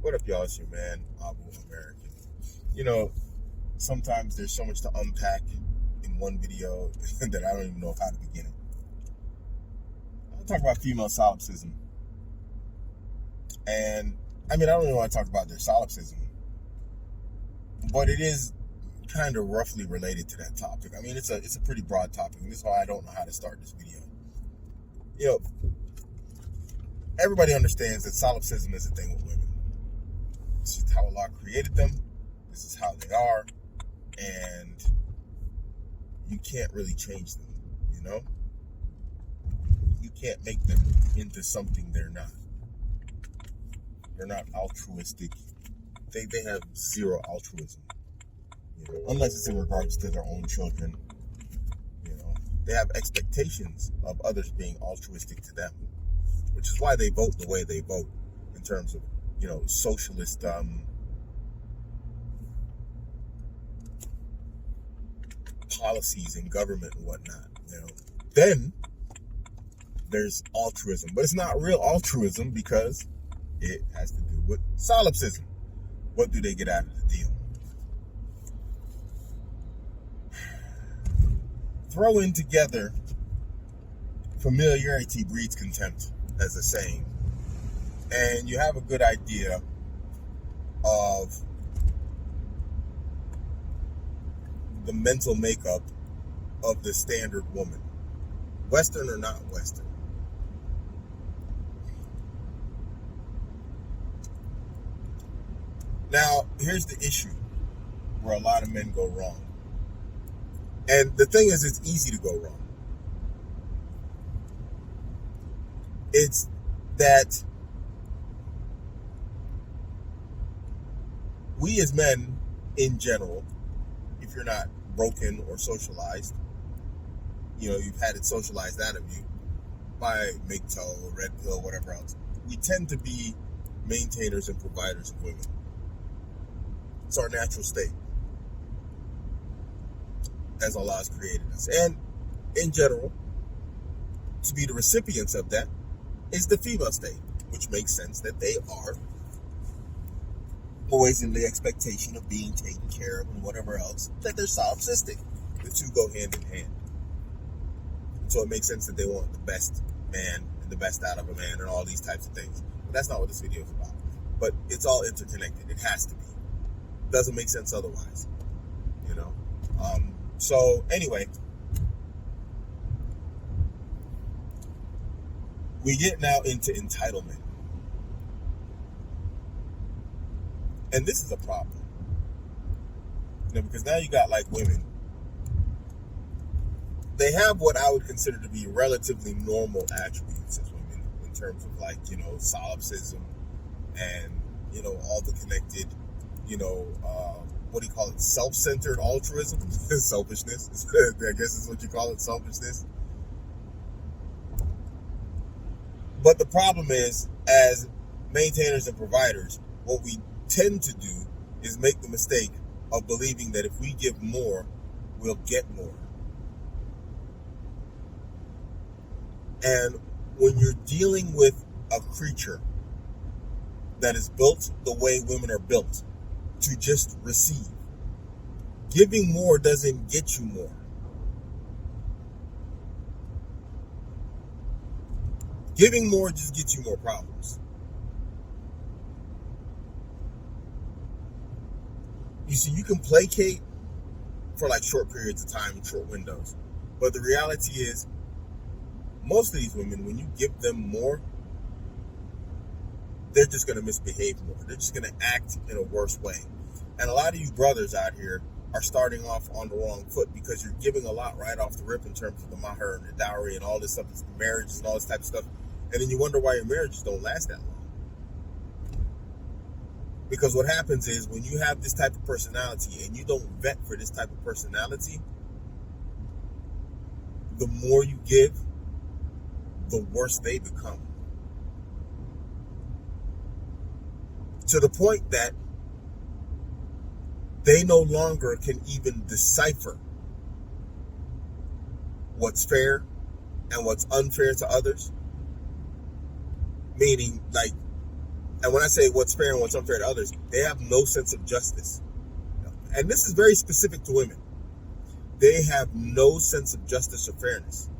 What up, y'all? It's your man, Abuamerican. You know, sometimes there's so much to unpack in one video that I don't even know how to begin it. I'll talk about female solipsism. And, I don't even want to talk about their solipsism, but it is kind of roughly related to that topic. It's a pretty broad topic, and this is why I don't know how to start this video. Everybody understands that solipsism is a thing with women. This is how Allah created them. This is how they are. And you can't really change them, You can't make them into something they're not. They're not altruistic. They have zero altruism, unless it's in regards to their own children. They have expectations of others being altruistic to them, which is why they vote the way they vote in terms of, socialist policies in government and whatnot. Then there's altruism, but it's not real altruism because it has to do with solipsism. What do they get out of the deal? Throw in together familiarity breeds contempt, as a saying, and you have a good idea of the mental makeup of the standard woman, Western or not Western. Now, here's the issue where a lot of men go wrong. And the thing is, it's easy to go wrong. It's that we as men, in general, if you're not broken or socialized, you've had it socialized out of you by MGTOW, red pill, whatever else, we tend to be maintainers and providers of women. It's our natural state, as Allah has created us. And in general, to be the recipients of that is the female state, which makes sense that they are always in the expectation of being taken care of and whatever else, that they're solipsistic. The two go hand in hand. So it makes sense that they want the best man and the best out of a man and all these types of things. But that's not what this video is about. But it's all interconnected. It has to be. It doesn't make sense otherwise. So anyway, we get now into entitlement. And this is a problem. Because now you got like women. They have what I would consider to be relatively normal attributes as women in terms of solipsism and, all the connected, what do you call it? Self-centered altruism? Selfishness. I guess is what you call it, selfishness. But the problem is, as maintainers and providers, what we tend to do is make the mistake of believing that if we give more, we'll get more. And when you're dealing with a creature that is built the way women are built, to just receive, giving more doesn't get you more. Giving more just gets you more problems. You see, you can placate for like short periods of time and short windows. But the reality is, most of these women, when you give them more, they're just going to misbehave more. They're just going to act in a worse way. And a lot of you brothers out here are starting off on the wrong foot because you're giving a lot right off the rip in terms of the mahar and the dowry and all this stuff, the marriages and all this type of stuff. And then you wonder why your marriages don't last that long. Because what happens is when you have this type of personality and you don't vet for this type of personality, the more you give, the worse they become. To the point that they no longer can even decipher what's fair and what's unfair to others. Meaning, like, And when I say what's fair and what's unfair to others, they have no sense of justice. And this is very specific to women. They have no sense of justice or fairness.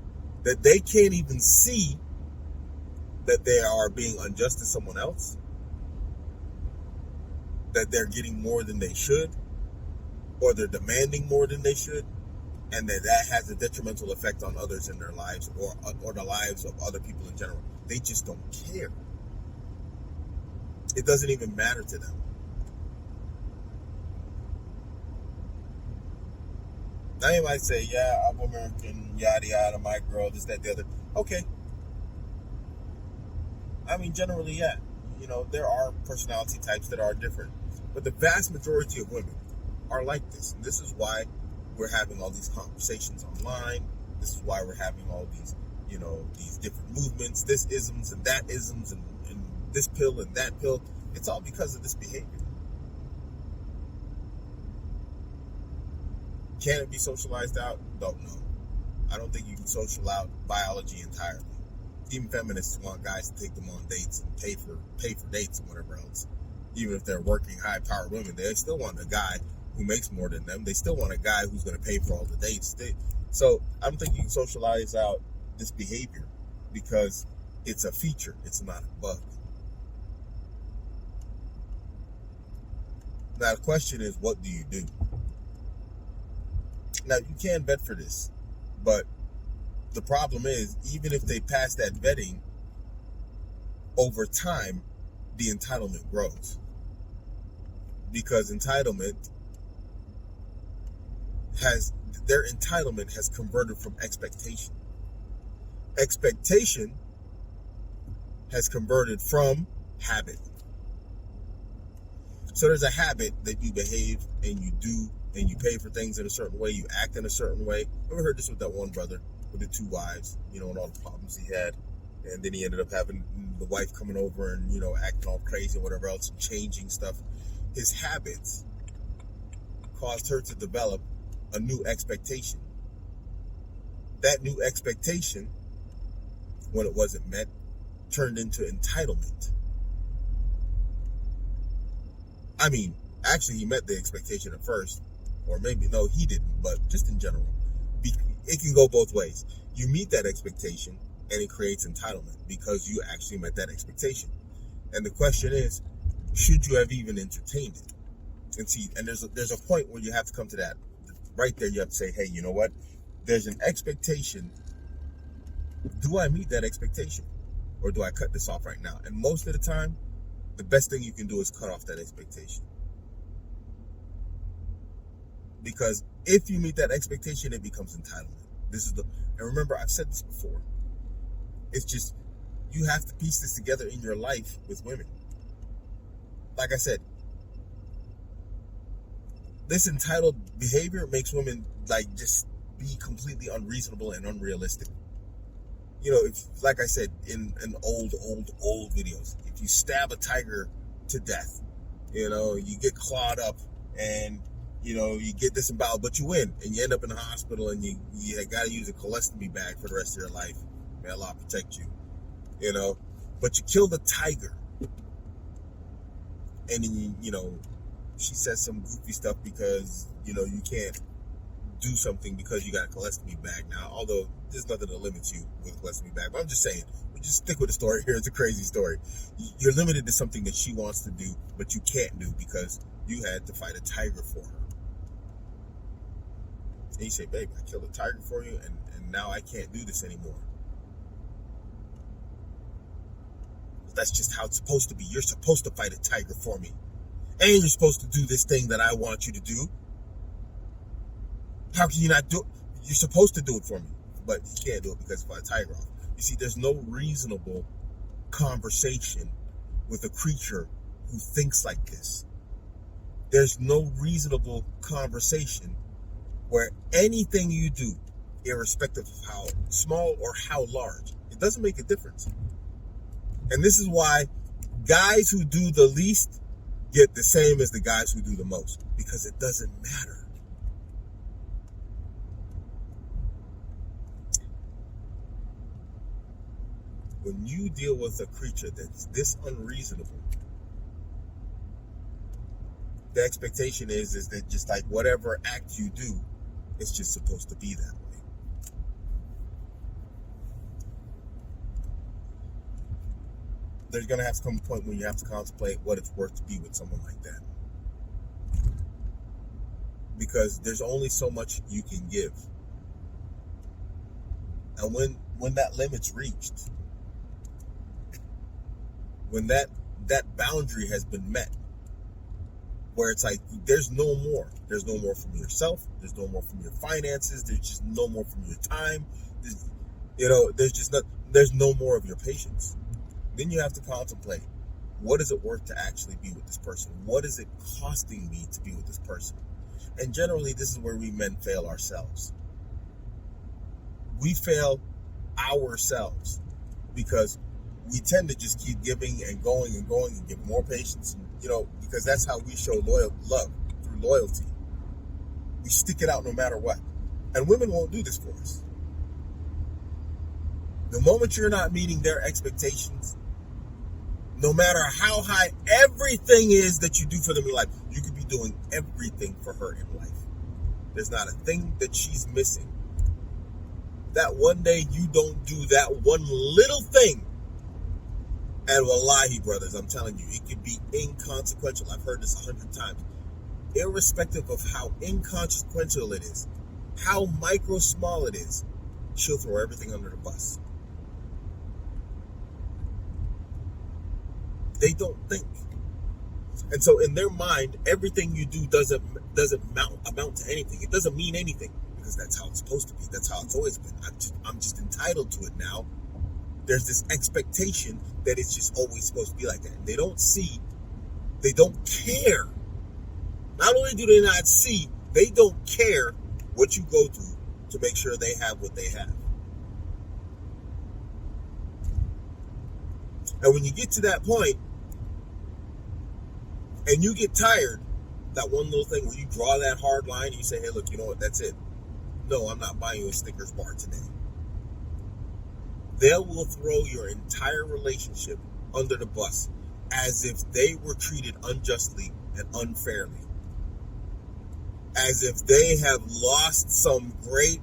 That they can't even see that they are being unjust to someone else. That they're getting more than they should. Or they're demanding more than they should. And that has a detrimental effect on others in their lives or the lives of other people in general. They just don't care. It doesn't even matter to them. Now you might say, yeah, Abuamerican, yada yada, my girl, this, that, the other. Okay. I mean, generally, yeah. You know, there are personality types that are different. But the vast majority of women are like this. And this is why we're having all these conversations online. This is why we're having all these, you know, these different movements, this isms and that isms and this pill and that pill. It's all because of this behavior. Can it be socialized out? Don't know. I don't think you can social out biology entirely. Even feminists want guys to take them on dates and pay for dates and whatever else. Even if they're working high-powered women, they still want a guy who makes more than them. They still want a guy who's going to pay for all the dates. So I don't think you can socialize out this behavior because it's a feature. It's not a bug. Now the question is, what do you do? Now you can vet for this, but the problem is, even if they pass that vetting, over time, the entitlement grows. Because their entitlement has converted from expectation. Expectation has converted from habit. So there's a habit that you behave and you do and you pay for things in a certain way, you act in a certain way. Ever heard this with that one brother with the 2 wives, you know, and all the problems he had? And then he ended up having the wife coming over and, you know, acting all crazy and whatever else and changing stuff. His habits caused her to develop a new expectation. That new expectation, when it wasn't met, turned into entitlement. I mean, actually, he met the expectation at first, or maybe, no, he didn't, but just in general. It can go both ways. You meet that expectation, and it creates entitlement because you actually met that expectation. And the question is, should you have even entertained it? And see, and there's a point where you have to come to that. Right there, you have to say, hey, you know what? There's an expectation. Do I meet that expectation? Or do I cut this off right now? And most of the time, the best thing you can do is cut off that expectation. Because if you meet that expectation, it becomes entitlement. And remember, I've said this before. It's just, you have to piece this together in your life with women. Like I said, this entitled behavior makes women like just be completely unreasonable and unrealistic. You know, if, like I said in old videos, if you stab a tiger to death, you know, you get clawed up and, you know, you get disemboweled, but you win and you end up in the hospital and you got to use a colostomy bag for the rest of your life. May Allah protect you, you know, but you kill the tiger and then, you know, she says some goofy stuff because, you know, you can't do something because you got a colostomy bag now, although there's nothing that limits you with a colostomy bag. But I'm just saying, we just stick with the story here. It's a crazy story. You're limited to something that she wants to do, but you can't do because you had to fight a tiger for her. And you say, babe, I killed a tiger for you, and now I can't do this anymore. That's just how it's supposed to be. You're supposed to fight a tiger for me. And you're supposed to do this thing that I want you to do. How can you not do it? You're supposed to do it for me, but you can't do it because I fight a tiger off. You see, there's no reasonable conversation with a creature who thinks like this. There's no reasonable conversation where anything you do, irrespective of how small or how large, it doesn't make a difference. And this is why guys who do the least get the same as the guys who do the most, because it doesn't matter. When you deal with a creature that's this unreasonable, the expectation is that just like whatever act you do, it's just supposed to be that way. There's going to have to come a point when you have to contemplate what it's worth to be with someone like that. Because there's only so much you can give. And when that limit's reached, when that boundary has been met, where it's like there's no more from yourself, there's no more from your finances, there's just no more from your time, there's no more of your patience. Then you have to contemplate, what is it worth to actually be with this person? What is it costing me to be with this person? And generally, this is where we men fail ourselves. We fail ourselves because we tend to just keep giving and going and give more patience, and, because that's how we show love, through loyalty. We stick it out no matter what. And women won't do this for us. The moment you're not meeting their expectations, no matter how high everything is that you do for them in life, you could be doing everything for her in life. There's not a thing that she's missing. That one day you don't do that one little thing, and wallahi, brothers, I'm telling you, it could be inconsequential. I've heard this 100 times. Irrespective of how inconsequential it is, how micro small it is, she'll throw everything under the bus. They don't think. And so in their mind, everything you do doesn't amount to anything. It doesn't mean anything because that's how it's supposed to be. That's how it's always been. I'm just entitled to it now. There's this expectation that it's just always supposed to be like that. And they don't care. Not only do they not see, they don't care what you go through to make sure they have what they have. And when you get to that point, and you get tired, that one little thing where you draw that hard line and you say, hey, look, you know what, that's it. No, I'm not buying you a Snickers bar today. They will throw your entire relationship under the bus as if they were treated unjustly and unfairly. As if they have lost some great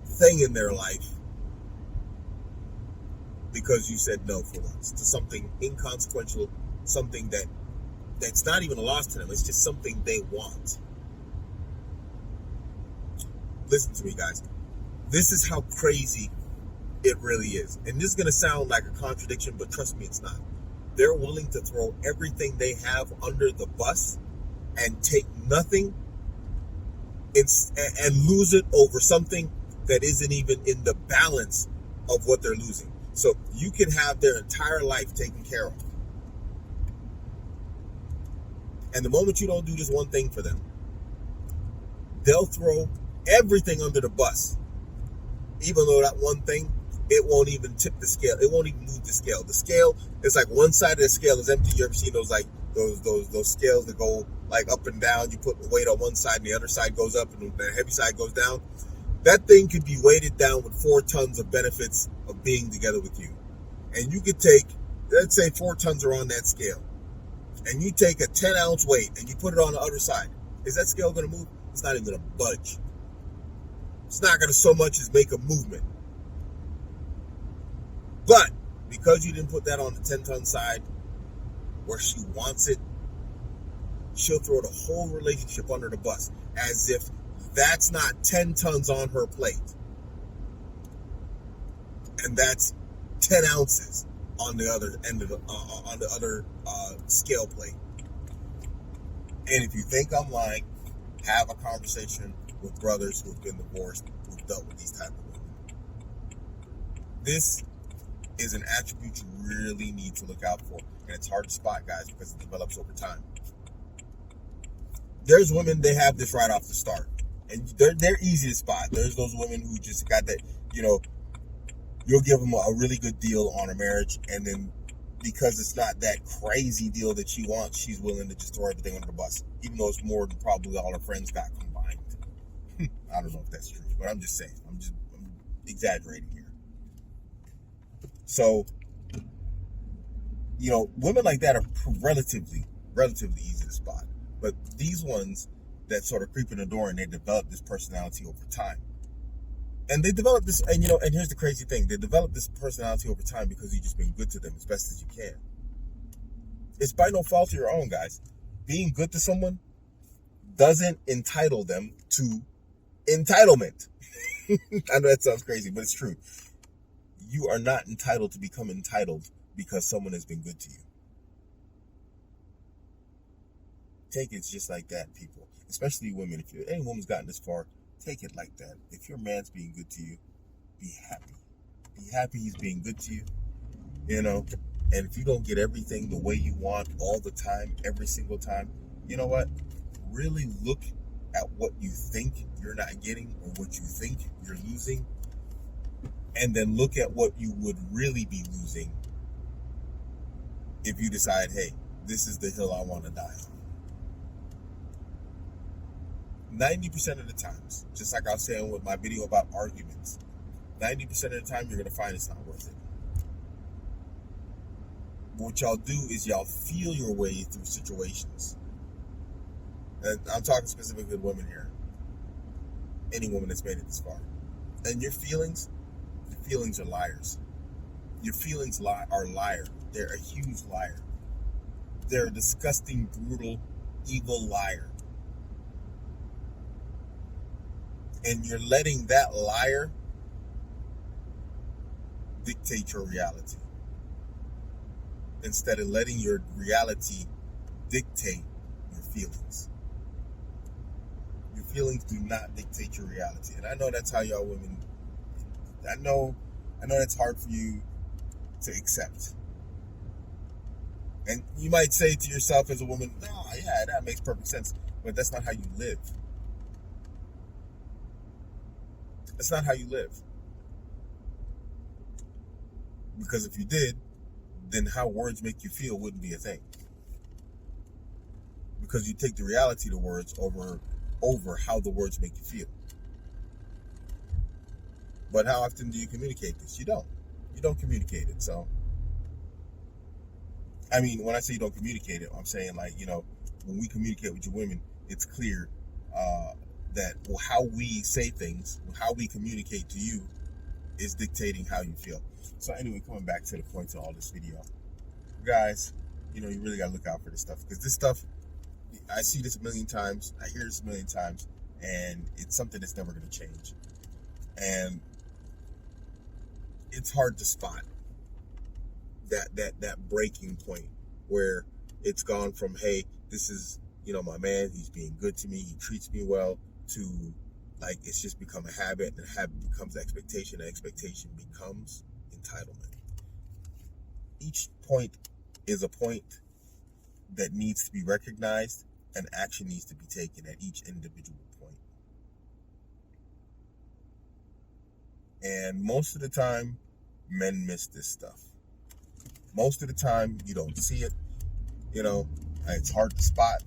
thing in their life because you said no for once to something inconsequential, something that's not even a loss to them. It's just something they want. Listen to me, guys. This is how crazy it really is. And this is going to sound like a contradiction, but trust me, it's not. They're willing to throw everything they have under the bus and take nothing and lose it over something that isn't even in the balance of what they're losing. So you can have their entire life taken care of. And the moment you don't do this one thing for them, they'll throw everything under the bus. Even though that one thing, it won't even tip the scale. It won't even move the scale. The scale is like one side of the scale is empty. You ever seen those those scales that go like up and down? You put the weight on one side and the other side goes up and the heavy side goes down. That thing could be weighted down with 4 tons of benefits of being together with you. And you could take, let's say 4 tons are on that scale. And you take a 10-ounce weight and you put it on the other side. Is that scale going to move? It's not even going to budge. It's not going to so much as make a movement. But because you didn't put that on the 10-ton side where she wants it, she'll throw the whole relationship under the bus as if that's not 10 tons on her plate. And that's 10 ounces on the other end of the other scale plate. And if you think I'm lying, have a conversation with brothers who've been divorced, who've dealt with these type of women. This is an attribute you really need to look out for. And it's hard to spot, guys, because it develops over time. There's women, they have this right off the start. And they're easy to spot. There's those women who just got that, you'll give them a really good deal on a marriage, and then because it's not that crazy deal that she wants, she's willing to just throw everything under the bus, even though it's more than probably all her friends got combined. I don't know if that's true, but I'm just saying. I'm exaggerating here. So, women like that are relatively easy to spot. But these ones that sort of creep in the door and they develop this personality over time. And they develop this, and and here's the crazy thing. They develop this personality over time because you've just been good to them as best as you can. It's by no fault of your own, guys. Being good to someone doesn't entitle them to entitlement. I know that sounds crazy, but it's true. You are not entitled to become entitled because someone has been good to you. Take it just like that, people. Especially women. If any woman's gotten this far, take it like that. If your man's being good to you, be happy. Be happy he's being good to you. And if you don't get everything the way you want all the time, every single time, you know what? Really look at what you think you're not getting or what you think you're losing. And then look at what you would really be losing if you decide, hey, this is the hill I want to die on. 90% of the times, just like I was saying with my video about arguments, 90% of the time you're going to find it's not worth it. What y'all do is y'all feel your way through situations. And I'm talking specifically to women here. Any woman that's made it this far. And your feelings are liars. Your feelings are liar. They're a huge liar. They're a disgusting, brutal, evil liar. And you're letting that liar dictate your reality instead of letting your reality dictate your feelings. Your feelings do not dictate your reality. And I know that's how y'all women, I know that's hard for you to accept. And you might say to yourself as a woman, no, yeah, that makes perfect sense. But that's not how you live. That's not how you live. Because if you did, then how words make you feel wouldn't be a thing. Because you take the reality of the words over how the words make you feel. But how often do you communicate this? You don't. You don't communicate it. So, I mean, when I say you don't communicate it, I'm saying when we communicate with your women, it's clear that how we say things, how we communicate to you is dictating how you feel. So anyway, coming back to the point of all this video, guys, you really got to look out for this stuff, because this stuff, I see this a million times, I hear this a million times, and it's something that's never going to change. And it's hard to spot that breaking point where it's gone from, hey, this is, my man, he's being good to me, he treats me well, to it's just become a habit, and habit becomes expectation, and expectation becomes entitlement. Each point is a point that needs to be recognized, and action needs to be taken at each individual point. And most of the time, men miss this stuff. Most of the time, you don't see it. It's hard to spot.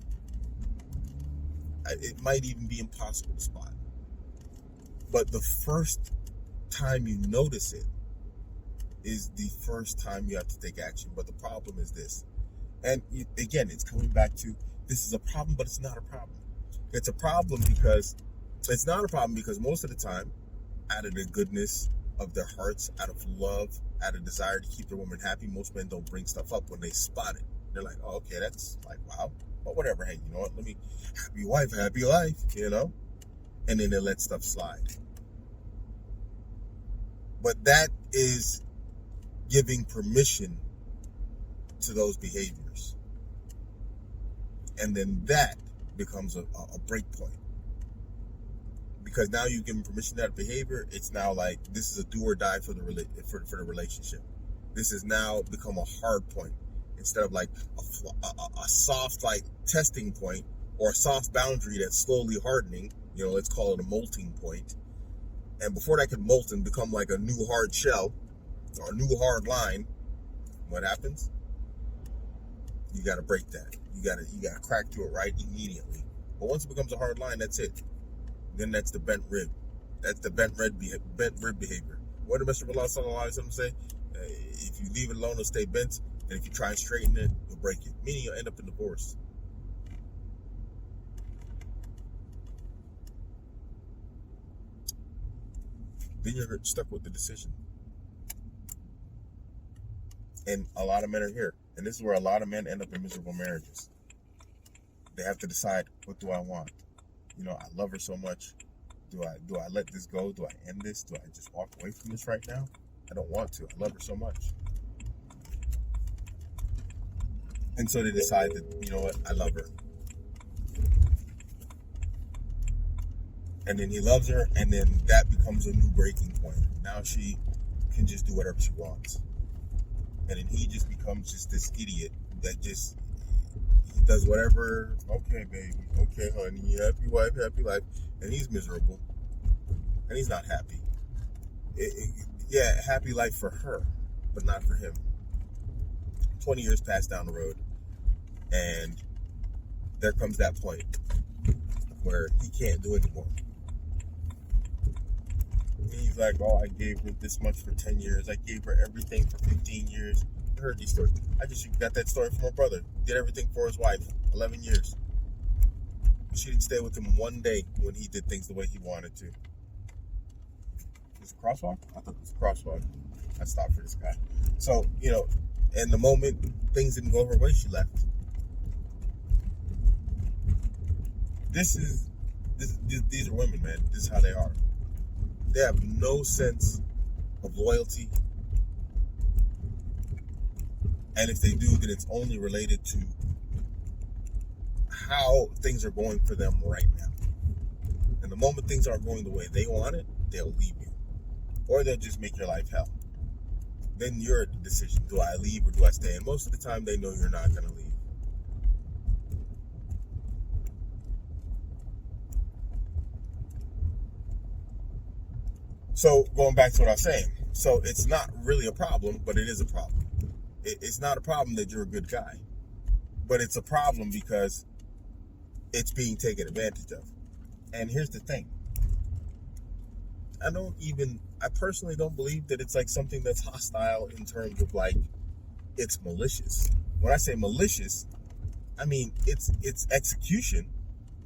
It might even be impossible to spot. But the first time you notice it is the first time you have to take action. But the problem is this. And again, it's coming back to, this is a problem, but it's not a problem. It's a problem because most of the time, out of the goodness of their hearts, out of love, out of desire to keep their woman happy, most men don't bring stuff up when they spot it. They're like, oh, okay, that's wow. But whatever, hey, you know what? Let me, happy wife, happy life, And then they let stuff slide. But that is giving permission to those behaviors. And then that becomes a break point. Because now you've given permission to that behavior, it's now like, this is a do or die for the relationship. This has now become a hard point. Instead of a soft testing point, or a soft boundary that's slowly hardening, let's call it a molting point. And before that can molt and become like a new hard shell or a new hard line, what happens? You got to break that. You got to crack through it right immediately. But once it becomes a hard line, that's it. Then that's the bent rib. That's the bent rib behavior. What did Mr. Bilal Sallallahu Alaihi Wasallam say? If you leave it alone, it'll stay bent. And if you try and straighten it, you'll break it. Meaning you'll end up in divorce. then you're stuck with the decision. And a lot of men are here. And this is where a lot of men end up in miserable marriages. They have to decide, what do I want? I love her so much. Do I let this go? Do I end this? Do I just walk away from this right now? I don't want to. I love her so much. And so they decide that, you know what, I love her. And then he loves her, and then that becomes a new breaking point. Now she can just do whatever she wants. And then he just becomes just this idiot that just, he does whatever. Okay, baby. Okay, honey. Happy wife, happy life. And he's miserable. And he's not happy. Happy life for her, but not for him. 20 years passed down the road. And there comes that point where he can't do anymore. He's like, oh, I gave her this much for 10 years. I gave her everything for 15 years. I heard these stories. I just got that story from my brother. Did everything for his wife. 11 years. She didn't stay with him one day when he did things the way he wanted to. Was it a crosswalk? I thought it was a crosswalk. I stopped for this guy. So, and the moment things didn't go her way, she left. These are women, man. This is how they are. They have no sense of loyalty. And if they do, then it's only related to how things are going for them right now. And the moment things aren't going the way they want it, they'll leave you. Or they'll just make your life hell. Then you're at the decision, do I leave or do I stay? And most of the time they know you're not going to leave. So going back to what I was saying. So it's not really a problem, but it is a problem. It's not a problem that you're a good guy. But it's a problem because it's being taken advantage of. And here's the thing. I personally don't believe that it's like something that's hostile in terms of like it's malicious. When I say malicious, I mean its execution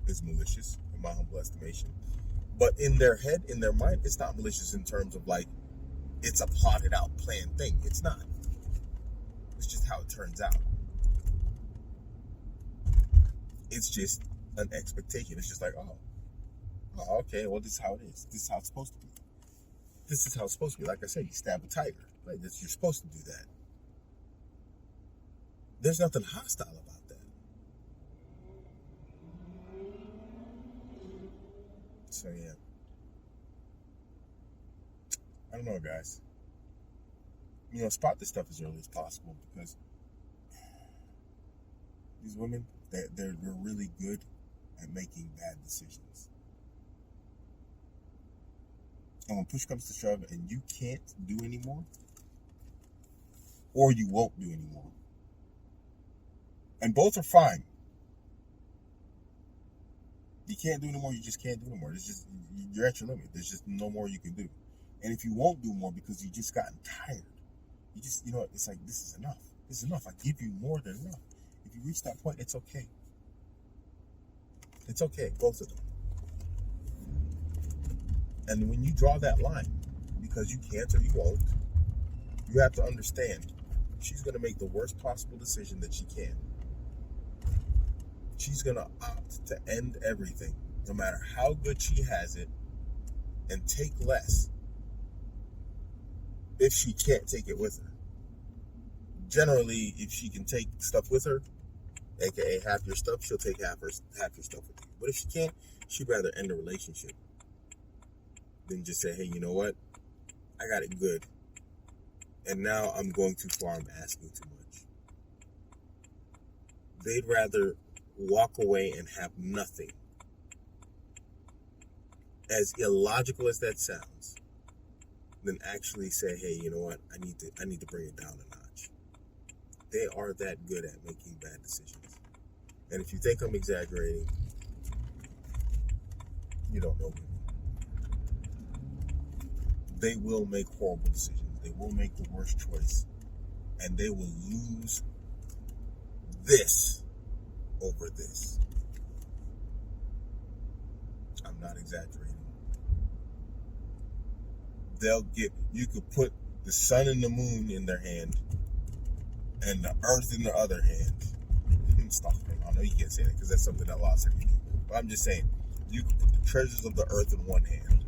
is malicious in my humble estimation. But in their head, in their mind, it's not malicious in terms of like it's a plotted out, planned thing. It's not. It's just how it turns out. It's just an expectation. It's just like, oh, okay, well, this is how it is. This is how it's supposed to be. This is how it's supposed to be. Like I said, you stab a tiger. Right? You're supposed to do that. There's nothing hostile about that. So, yeah. I don't know, guys. Spot this stuff as early as possible because these women, they're really good at making bad decisions. And when push comes to shove and you can't do anymore, or you won't do anymore, and both are fine. You can't do anymore, you just can't do anymore. It's just, you're at your limit. There's just no more you can do. And if you won't do more because you just gotten tired, you just, it's like, this is enough. This is enough. I give you more than enough. If you reach that point, it's okay. It's okay, both of them. And when you draw that line, because you can't or you won't, you have to understand, she's going to make the worst possible decision that she can. She's going to opt to end everything, no matter how good she has it, and take less if she can't take it with her. Generally, if she can take stuff with her, aka half your stuff, she'll take half your stuff with you. But if she can't, she'd rather end the relationship than just say, hey, you know what? I got it good. And now I'm going too far. I'm asking too much. They'd rather walk away and have nothing. As illogical as that sounds, than actually say, hey, you know what? I need to bring it down a notch. They are that good at making bad decisions. And if you think I'm exaggerating, you don't know me. They will make horrible decisions. They will make the worst choice. And they will lose this over this. I'm not exaggerating. you could put the sun and the moon in their hand and the earth in the other hand. Stop it. I know you can't say that because that's something that lost everything. But I'm just saying, you could put the treasures of the earth in one hand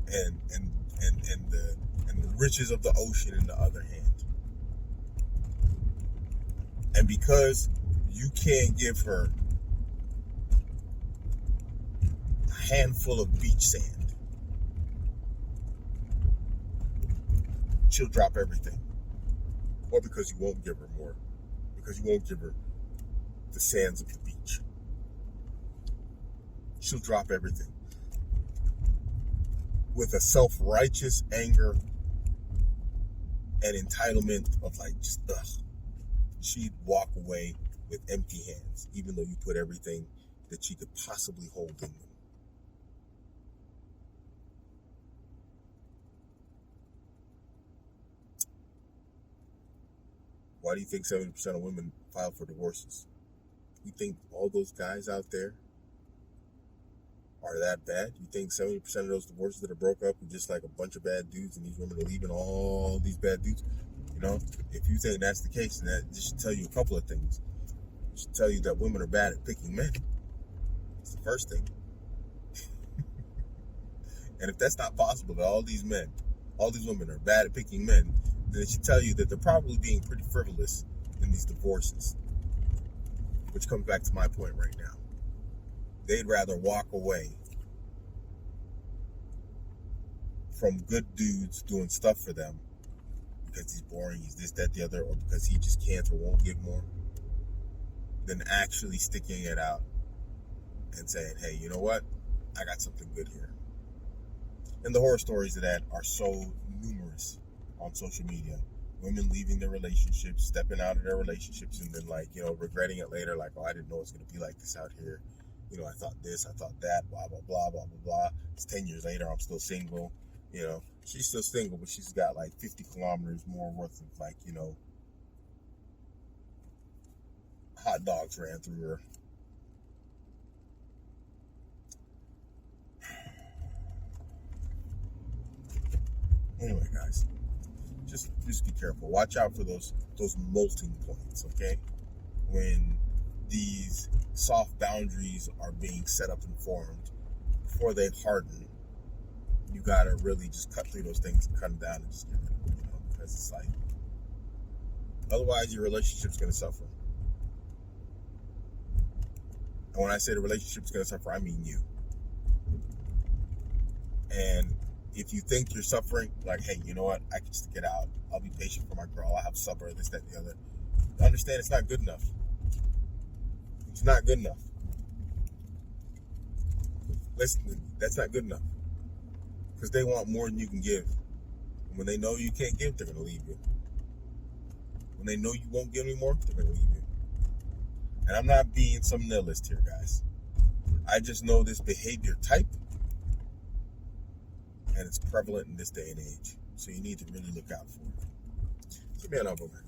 and the riches of the ocean in the other hand. And because you can't give her a handful of beach sand, she'll drop everything. Or because you won't give her more. Because you won't give her the sands of the beach. She'll drop everything. With a self-righteous anger and entitlement of like, just, she'd walk away with empty hands, even though you put everything that she could possibly hold in them. Why do you think 70% of women file for divorces? You think all those guys out there are that bad? You think 70% of those divorces that are broke up are just like a bunch of bad dudes and these women are leaving all these bad dudes? You know, if you think that's the case, then that should tell you a couple of things. It should tell you that women are bad at picking men. That's the first thing. And if that's not possible, that all these women are bad at picking men, then it should tell you that they're probably being pretty frivolous in these divorces. Which comes back to my point right now. They'd rather walk away from good dudes doing stuff for them because he's boring, he's this, that, the other, or because he just can't or won't give more, than actually sticking it out and saying, hey, you know what? I got something good here. And the horror stories of that are so numerous on social media. Women leaving their relationships, stepping out of their relationships, and then regretting it later, like, oh, I didn't know it was going to be like this out here. I thought this, I thought that, blah, blah, blah, blah, blah, blah. It's 10 years later, I'm still single. She's still single, but she's got like 50 kilometers more worth of hot dogs ran through her. Anyway, guys, just be careful. Watch out for those molting points, okay? When these soft boundaries are being set up and formed, before they harden, you gotta really just cut through those things and cut them down and just get rid of them, because it's like, otherwise your relationship's gonna suffer. And when I say the relationship's gonna suffer, I mean you. And if you think you're suffering, like, hey, you know what? I can stick it out. I'll be patient for my girl. I'll have supper, this, that, and the other. Understand it's not good enough. It's not good enough. Listen, that's not good enough. Because they want more than you can give. And when they know you can't give, they're going to leave you. When they know you won't give anymore, they're going to leave you. And I'm not being some nihilist here, guys. I just know this behavior type. And it's prevalent in this day and age. So you need to really look out for it. So be an Abuamerican.